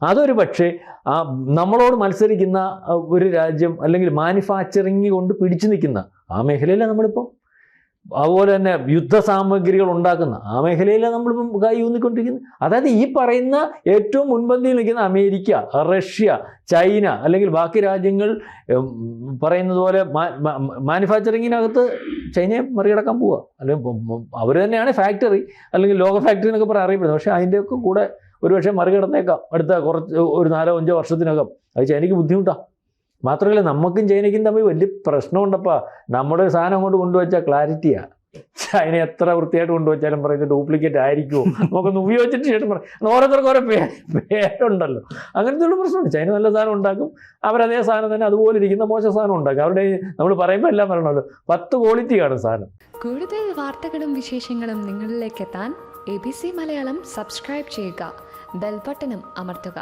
അതൊരു പക്ഷേ നമ്മളോട് മത്സരിക്കുന്ന ഒരു രാജ്യം അല്ലെങ്കിൽ മാനുഫാക്ചറിങ് കൊണ്ട് പിടിച്ചു നിൽക്കുന്ന ആ മേഖലയിലാണ് നമ്മളിപ്പം, അതുപോലെ തന്നെ യുദ്ധസാമഗ്രികൾ ഉണ്ടാക്കുന്ന ആ മേഖലയിലാണ് നമ്മളിപ്പം കൈ ഊന്നിക്കൊണ്ടിരിക്കുന്നത്. അതായത് ഈ പറയുന്ന ഏറ്റവും മുൻപന്തിയിൽ നിൽക്കുന്ന അമേരിക്ക, റഷ്യ, ചൈന അല്ലെങ്കിൽ ബാക്കി രാജ്യങ്ങൾ പറയുന്നത് പോലെ മാനുഫാക്ചറിങ്ങിനകത്ത് ചൈനയെ മറികടക്കാൻ പോവുക. അല്ലെങ്കിൽ അവർ തന്നെയാണ് ഫാക്ടറി അല്ലെങ്കിൽ ലോക ഫാക്ടറി എന്നൊക്കെ പറയാൻ അറിയപ്പെടുന്നത്. പക്ഷേ അതിൻ്റെയൊക്കെ കൂടെ ഒരുപക്ഷെ മറികടന്നേക്കാം അടുത്ത ഒരു 4-5 വർഷത്തിനകം. അത് ചൈനയ്ക്ക് ബുദ്ധിമുട്ടാണ്. മാത്രമല്ല നമുക്കും ചൈനയ്ക്കും തമ്മിൽ വലിയ പ്രശ്നമുണ്ടപ്പാ. നമ്മുടെ ഒരു സാധനം കൊണ്ട് കൊണ്ടുവച്ചാൽ ക്ലാരിറ്റിയാണ്. ചൈന എത്ര വൃത്തിയായിട്ട് കൊണ്ടുവച്ചാലും പറയുന്നത് ഡ്യൂപ്ലിക്കേറ്റ് ആയിരിക്കുമോ, നമുക്കൊന്ന് ഉപയോഗിച്ചിട്ട് ശേഷം പറയും. ഓരോരുത്തർക്കും ഓരോ പേരുണ്ടല്ലോ. അങ്ങനത്തെ ഉള്ള പ്രശ്നമുണ്ട്. ചൈന നല്ല സാധനം ഉണ്ടാക്കും, അവരതേ സാധനം തന്നെ അതുപോലെ ഇരിക്കുന്ന മോശം സാധനം ഉണ്ടാക്കും. അവരുടെ നമ്മൾ പറയുമ്പോൾ എല്ലാം പറയണമല്ലോ, 10 ക്വാളിറ്റി കാണും സാധനം. കൂടുതൽ വാർത്തകളും വിശേഷങ്ങളും നിങ്ങളിലേക്ക് എത്താൻ ABC മലയാളം സബ്സ്ക്രൈബ് ചെയ്യുക, ബെൽ ബട്ടണും അമർത്തുക.